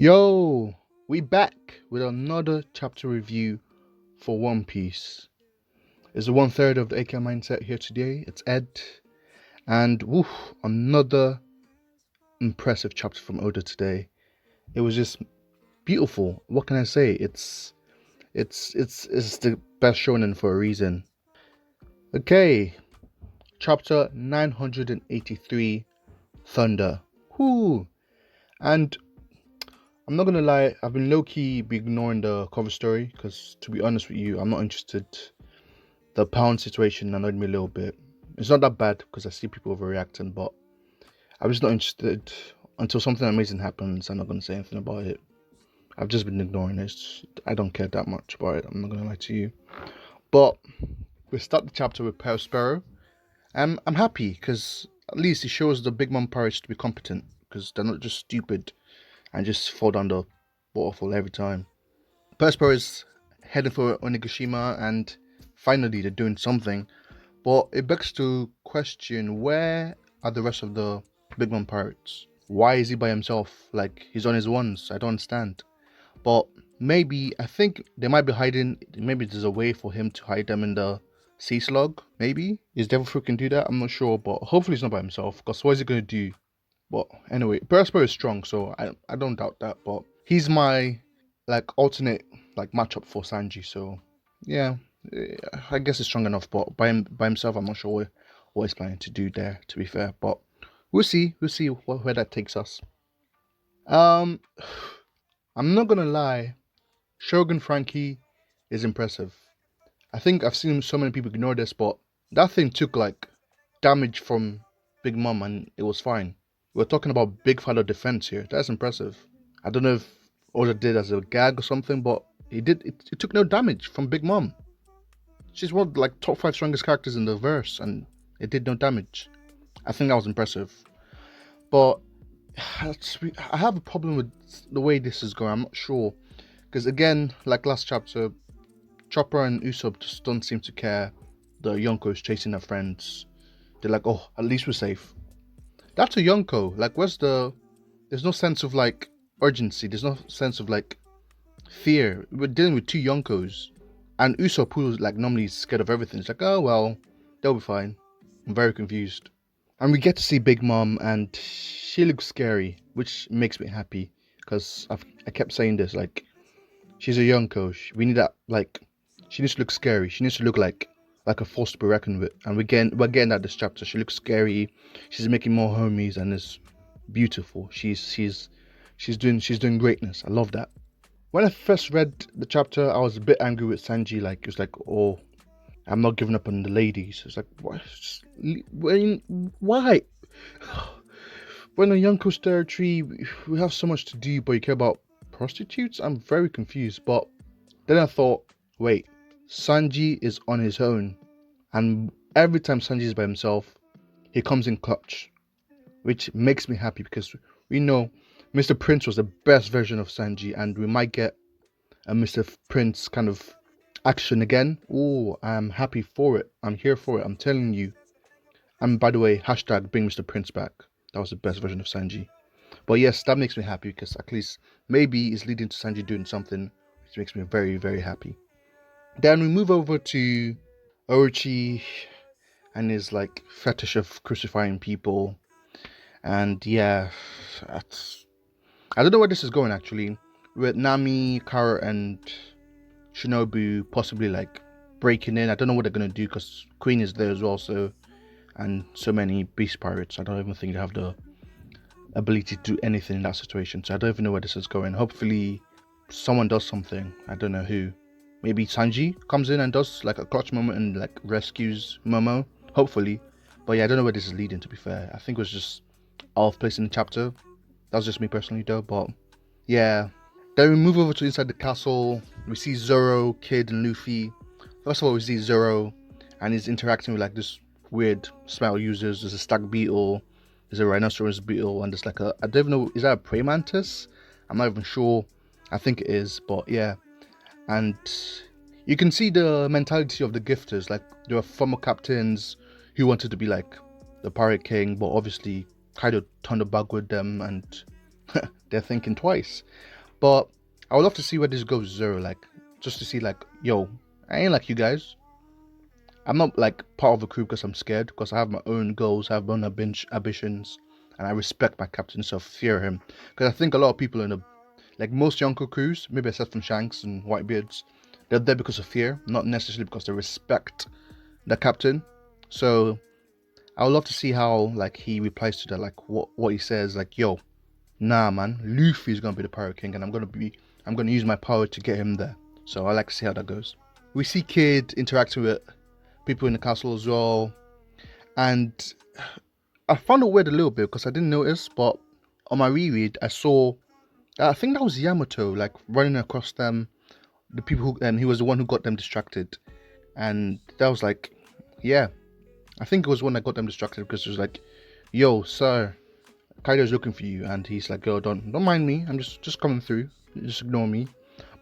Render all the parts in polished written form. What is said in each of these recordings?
Yo, we back with another chapter review for One Piece. It's the 1/3 of the AK Mindset here today. It's Ed, and another impressive chapter from Oda today. It was just beautiful. What can I say? It's the best shonen for a reason. Okay, chapter 983, Thunder. Whoo, and I'm not gonna lie, I've been low-key ignoring the cover story because, to be honest with you, I'm not interested. The pound situation annoyed me a little bit. It's not that bad because I see people overreacting, but I'm just not interested until something amazing happens. I'm not gonna say anything about it. I've just been ignoring it. I don't care that much about it. I'm not gonna lie to you. But we start the chapter with Pearl Sparrow. I'm happy because at least it shows the Big Mom pirates to be competent because they're not just stupid and just fall down the waterfall every time. Persper is heading for Onigashima, and finally they're doing something. But it begs to question, where are the rest of the Big Mom pirates? Why is he by himself? Like, he's on his ones. I don't understand. But maybe, I think they might be hiding. Maybe there's a way for him to hide them in the sea slug. Maybe is Devil Fruit can do that. I'm not sure, but hopefully he's not by himself. Because what is he gonna do? But anyway, Persper is strong, so I don't doubt that. But he's my alternate matchup for Sanji. So yeah, I guess it's strong enough. But by himself, I'm not sure what he's planning to do there. To be fair, but we'll see. We'll see where that takes us. Um, I'm not gonna lie, Shogun Frankie is impressive. I think I've seen so many people ignore this, but that thing took damage from Big Mom and it was fine. We're talking about big father defense here. That's impressive. I don't know if Oda did as a gag or something, but it took no damage from Big Mom. She's one of the top 5 strongest characters in the verse, and it did no damage. I think that was impressive. But I have a problem with the way this is going. I'm not sure. Because again, like last chapter, Chopper and Usopp just don't seem to care. The Yonko is chasing their friends. They're like, oh, at least we're safe. That's a Yonko. There's no sense of urgency. There's no sense of fear. We're dealing with 2 Yonkos. And Usopp, who's normally scared of everything, is like, oh well, they'll be fine. I'm very confused. And we get to see Big Mom, and she looks scary, which makes me happy. Because I kept saying this, she's a Yonko. We need that, she needs to look scary. She needs to look like a force to be reckoned with. And we're getting that this chapter. She looks scary. She's making more homies, and it's beautiful. She's doing greatness. I love that. When I first read the chapter, I was a bit angry with Sanji. It was oh, I'm not giving up on the ladies. It's what? Why? When on Yonko's territory, we have so much to do, but you care about prostitutes? I'm very confused. But then I thought, wait, Sanji is on his own, and every time Sanji is by himself, he comes in clutch, which makes me happy because we know Mr. Prince was the best version of Sanji, and we might get a Mr. Prince kind of action again. Oh, I'm happy for it. I'm here for it. I'm telling you. And by the way, hashtag bring Mr. Prince back. That was the best version of Sanji. But yes, that makes me happy because at least maybe it's leading to Sanji doing something, which makes me very, very happy. Then we move over to Orochi and his fetish of crucifying people. And yeah, I don't know where this is going actually. With Nami, Kara, and Shinobu possibly breaking in. I don't know what they're gonna do because Queen is there as well, and so many beast pirates. I don't even think they have the ability to do anything in that situation. So I don't even know where this is going. Hopefully someone does something. I don't know who. Maybe Sanji comes in and does a clutch moment and rescues Momo. Hopefully. But yeah, I don't know where this is leading, to be fair. I think it was just off place in the chapter. That was just me personally though, but yeah. Then we move over to inside the castle. We see Zoro, Kid, and Luffy. First of all, we see Zoro, and he's interacting with this weird smell users. There's a stag beetle, there's a rhinoceros beetle, and there's I don't even know, is that a prey mantis? I'm not even sure. I think it is, but yeah. And you can see the mentality of the gifters. There were former captains who wanted to be the pirate king, but obviously Kaido turned the bug with them, and they're thinking twice. But I would love to see where this goes, Zero. Like, just to see, like, yo, I ain't like you guys. I'm not like part of a crew because I'm scared. Because I have my own goals, I have my own ambitions, and I respect my captain, so I fear him. Because I think a lot of people in the like most Yonko crews, maybe except from Shanks and Whitebeards, they're there because of fear, not necessarily because they respect the captain. So I would love to see how like he replies to that, like what he says, like, yo, nah man, Luffy's gonna be the Pirate King and I'm gonna use my power to get him there. So I like to see how that goes. We see Kid interacting with people in the castle as well, and I found it weird a little bit because I didn't notice, but on my reread I saw I think that was Yamato like running across them, the people who, and he was the one who got them distracted, and that was like, yeah, I think it was when I got them distracted because it was like, yo, sir, Kaido's looking for you, and he's like, yo, don't mind me, I'm just coming through, just ignore me.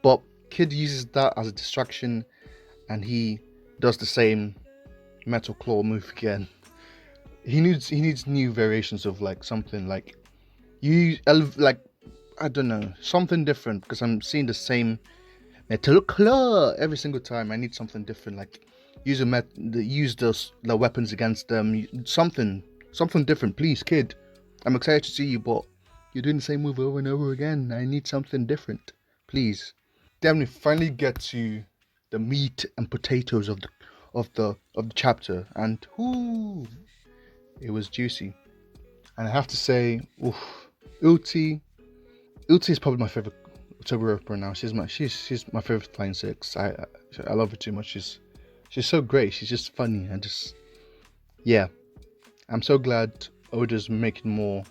But Kid uses that as a distraction, and he does the same metal claw move again. He needs new variations of like something like you like I don't know, something different because I'm seeing the same metal claw every single time. I need something different, like use the weapons against them. Something different, please, Kid. I'm excited to see you, but you're doing the same move over and over again. I need something different, please. Then we finally get to the meat and potatoes of the chapter, and whoo, it was juicy. And I have to say, oof, Uti. Uti is probably my favorite Tobiroper now. She's my favorite Flying Six. I love her too much. She's so great. She's just funny and just yeah. I'm so glad Oda's making more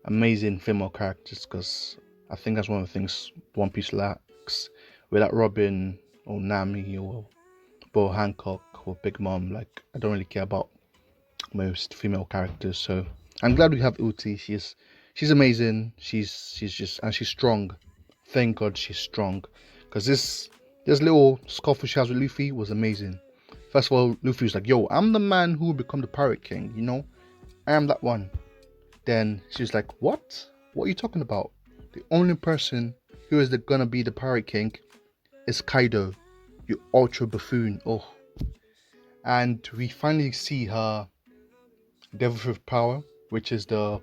amazing female characters because I think that's one of the things One Piece lacks. Without Robin or Nami or Bo Hancock or Big Mom, like I don't really care about most female characters. So I'm glad we have Uti. She's amazing. She's just and she's strong. Thank God she's strong, because this little scuffle she has with Luffy was amazing. First of all, Luffy was like, "Yo, I'm the man who will become the Pirate King. You know, I am that one." Then she's like, "What? What are you talking about? The only person who is gonna be the Pirate King is Kaido, you ultra buffoon." Oh, and we finally see her Devil Fruit power, which is the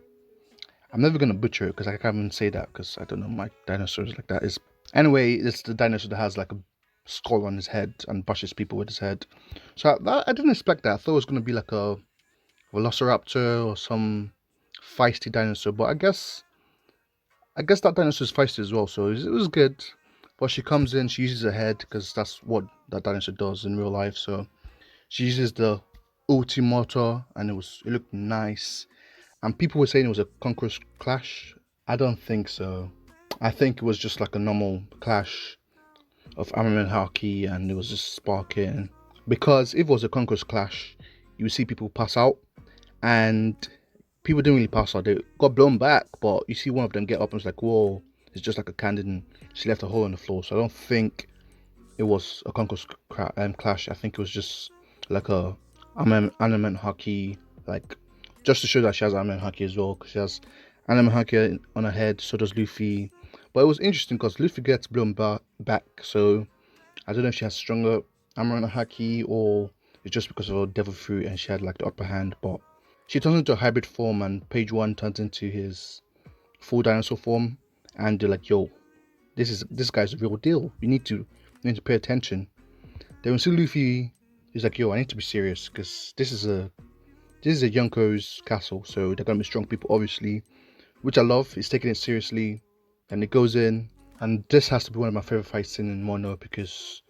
I'm never gonna butcher it because I can't even say that because I don't know my dinosaurs like that is. Anyway, it's the dinosaur that has like a skull on his head and brushes people with his head. So I didn't expect that. I thought it was gonna be like a Velociraptor or some feisty dinosaur, but I guess that dinosaur is feisty as well. So it was good. But she comes in, she uses her head because that's what that dinosaur does in real life. So she uses the Ultimotor, and it looked nice. And people were saying it was a Conqueror's clash. I don't think so. I think it was just like a normal clash of armament hierarchy and it was just sparking. Because if it was a Conqueror's clash, you would see people pass out. And people didn't really pass out. They got blown back. But you see one of them get up and it's like, whoa, it's just like a cannon. And she left a hole in the floor. So I don't think it was a Conqueror's clash. I think it was just like a armament hierarchy, like just to show that she has armament haki as well, because she has armament haki on her head, so does Luffy. But it was interesting because Luffy gets blown back, so I don't know if she has stronger armament haki or it's just because of her devil fruit and she had like the upper hand. But she turns into a hybrid form and page one turns into his full dinosaur form, and they're like, yo, this guy's a real deal. You need to pay attention. Then we see Luffy, he's like, yo, I need to be serious because this is a Yonko's castle, so they're gonna be strong people, obviously, which I love. He's taking it seriously, and it goes in, and this has to be one of my favorite fights in Mono because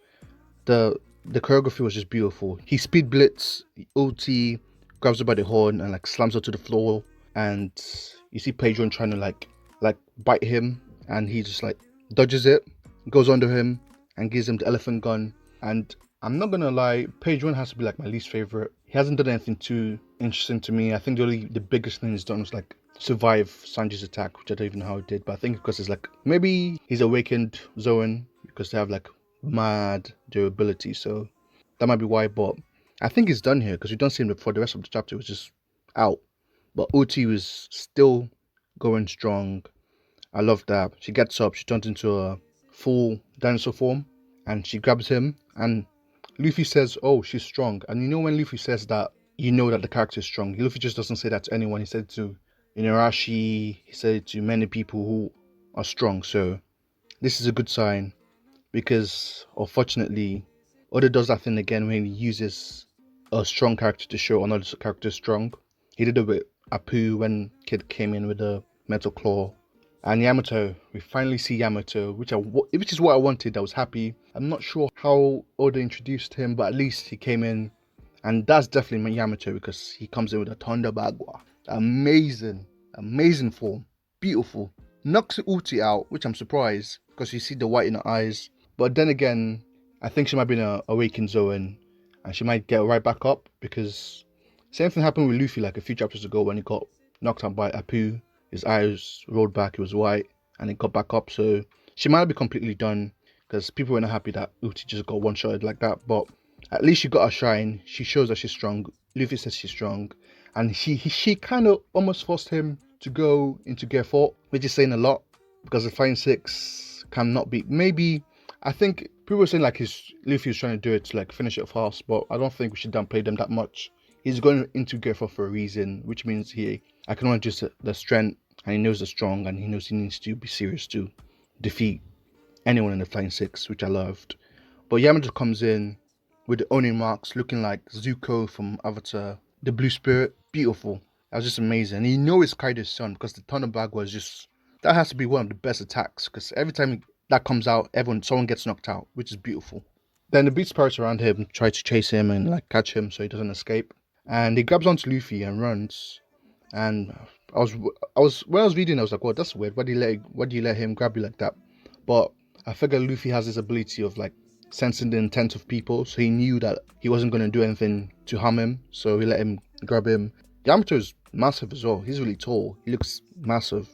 the choreography was just beautiful. He speed blitz, ulti, grabs her by the horn, and like slams her to the floor, and you see Pedro trying to like bite him, and he just like dodges it, goes under him, and gives him the elephant gun. And I'm not gonna lie, page one has to be like my least favorite. He hasn't done anything too interesting to me. I think the biggest thing he's done was like survive Sanji's attack, which I don't even know how he did. But I think because it's like maybe he's awakened Zoan because they have like mad durability, so that might be why. But I think he's done here because we don't see him before. The rest of the chapter was just out. But OT was still going strong. I love that. She gets up, she turns into a full dinosaur form, and she grabs him. And Luffy says, "Oh, she's strong." And you know when Luffy says that, you know that the character is strong. Luffy just doesn't say that to anyone. He said it to Inarashi. He said it to many people who are strong. So this is a good sign because, unfortunately, Oda does that thing again when he uses a strong character to show another character strong. He did it with Apu when Kid came in with a metal claw. And Yamato, we finally see Yamato, which is what I wanted. I was happy. I'm not sure how Oda introduced him, but at least he came in, and that's definitely my Yamato because he comes in with a Thunder Bagua. Amazing, amazing form, beautiful. Knocks Uti out, which I'm surprised because you see the white in her eyes. But then again, I think she might be in a awakened zone, and she might get right back up because same thing happened with Luffy like a few chapters ago when he got knocked out by Apu. His eyes rolled back, it was white, and it got back up. So she might not be completely done because people were not happy that Uti just got one shot like that. But at least she got a shine. She shows that she's strong. Luffy says she's strong, and she kind of almost forced him to go into Gear 4, which is saying a lot because the Flying Six cannot be. Maybe I think people were saying like Luffy was trying to do it to like finish it fast, but I don't think we should downplay them that much. He's going into Gear 4 for a reason, which means he acknowledges the strength. And he knows they're strong, and he knows he needs to be serious to defeat anyone in the Flying Six, which I loved. But Yamato comes in with the Oni marks, looking like Zuko from Avatar, the Blue Spirit. Beautiful. That was just amazing. And you know it's Kaido's son because the Thunder Bag was just, that has to be one of the best attacks because every time that comes out, someone gets knocked out, which is beautiful. Then the Beast Pirates around him try to chase him and like catch him so he doesn't escape. And he grabs onto Luffy and runs. And I was when I was reading, I was like, "Well, that's weird. Why do you let him grab you like that?" But I figure Luffy has this ability of like sensing the intent of people, so he knew that he wasn't going to do anything to harm him, so he let him grab him. Yamato's massive as well. He's really tall. He looks massive.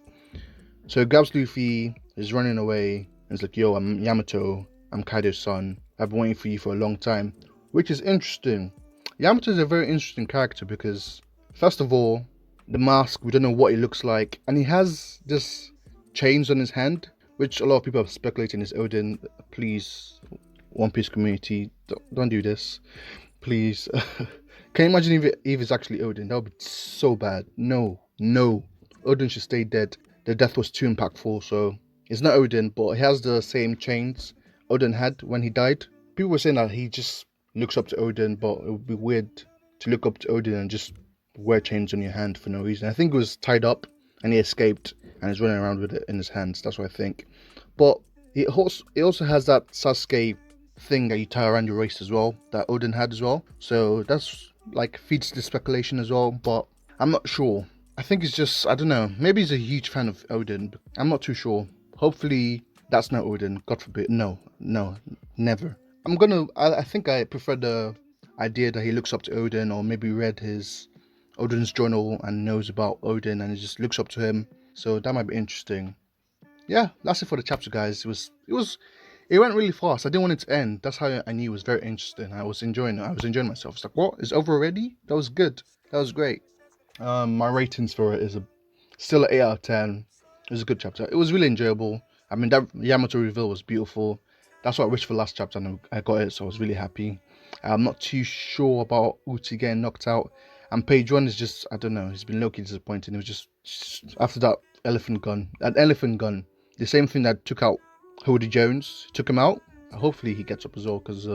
So he grabs Luffy. He's running away. And he's like, "Yo, I'm Yamato. I'm Kaido's son. I've been waiting for you for a long time," which is interesting. Yamato is a very interesting character because, first of all, the mask, we don't know what he looks like, and he has this chains on his hand, which a lot of people are speculating is Odin. Please, One Piece community, don't do this, please. Can you imagine if it's actually Odin? That would be so bad. No, Odin should stay dead. The death was too impactful, so it's not Odin, but he has the same chains Odin had when he died. People were saying that he just looks up to Odin, but it would be weird to look up to Odin and just wear chains on your hand for no reason. I think it was tied up and he escaped and is running around with it in his hands. That's what I think. But it also has that Sasuke thing that you tie around your waist as well, that Odin had as well. So that's like feeds the speculation as well, but I'm not sure. I think it's just, I don't know, maybe he's a huge fan of Odin. I'm not too sure. Hopefully that's not Odin. God forbid. No, never. I think I prefer the idea that he looks up to Odin, or maybe read his Odin's journal and knows about Odin and he just looks up to him. So that might be interesting. Yeah, that's it for the chapter, guys. It went really fast. I didn't want it to end. That's how I knew it was very interesting. I was enjoying it. I was enjoying myself. It's like, what? It's over already? That was good. That was great. My ratings for it is still an 8 out of 10. It was a good chapter. It was really enjoyable. I mean, that Yamato reveal was beautiful. That's what I wished for last chapter and I got it, so I was really happy. I'm not too sure about Uchi getting knocked out. And page 1 is just, I don't know, he's been low-key disappointing. It was just after that elephant gun, the same thing that took out Hody Jones, took him out. Hopefully he gets up as well because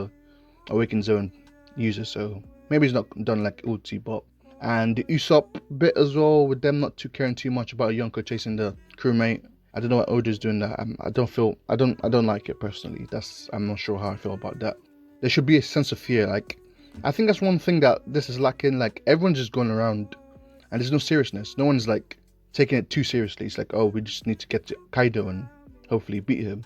Awakened Zone user, so maybe he's not done like Uchi, but. And the Usopp bit as well, with them not too caring too much about Yonko chasing the crewmate. I don't know what Oda's doing that. I don't like it personally. I'm not sure how I feel about that. There should be a sense of fear. Like, I think that's one thing that this is lacking. Like, everyone's just going around and there's no seriousness. No one's like taking it too seriously. It's like, oh, we just need to get to Kaido and hopefully beat him.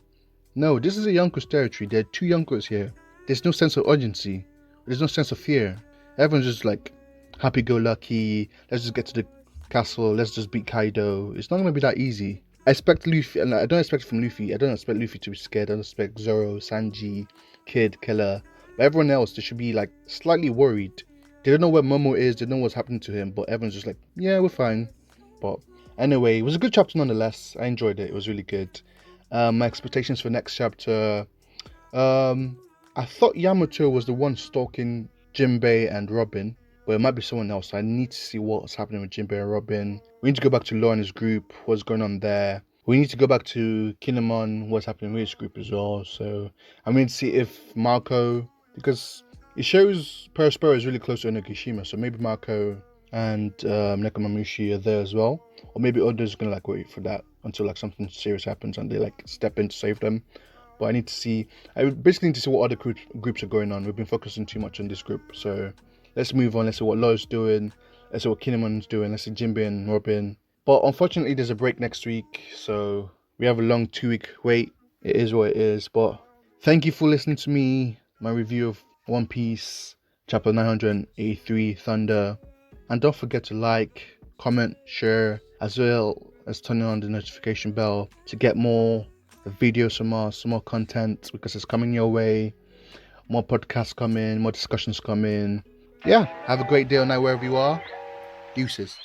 No, this is a Yonko's territory. There are 2 Yonkos here. There's no sense of urgency. There's no sense of fear. Everyone's just like happy-go-lucky. Let's just get to the castle. Let's just beat Kaido. It's not going to be that easy. I expect Luffy, and I don't expect it from Luffy. I don't expect Luffy to be scared. I don't expect Zoro, Sanji, Kid, Killer. But everyone else, they should be like slightly worried. They don't know where Momo is. They don't know what's happening to him. But everyone's just like, yeah, we're fine. But Anyway, it was a good chapter nonetheless. I enjoyed it. It was really good. My expectations for next chapter. I thought Yamato was the one stalking Jinbei and Robin, but it might be someone else. I need to see what's happening with Jinbei and Robin. We need to go back to Law and his group. What's going on there? We need to go back to Kinemon. What's happening with his group as well. So I'm going to see if Marco, because it shows Perospero is really close to Onogashima, so maybe Marco and Nekomamushi are there as well, or maybe Oda's gonna like wait for that until like something serious happens and they like step in to save them. But I need to see. I basically need to see what other groups are going on. We've been focusing too much on this group, so let's move on. Let's see what Law's doing. Let's see what Kinemon's doing. Let's see Jinbei and Robin. But unfortunately, there's a break next week, so we have a long 2-week wait. It is what it is. But thank you for listening to me, my review of One Piece, chapter 983, Thunder. And don't forget to like, comment, share, as well as turn on the notification bell to get more videos from us, some more content, because it's coming your way. More podcasts coming, more discussions coming. Yeah, have a great day or night wherever you are. Deuces.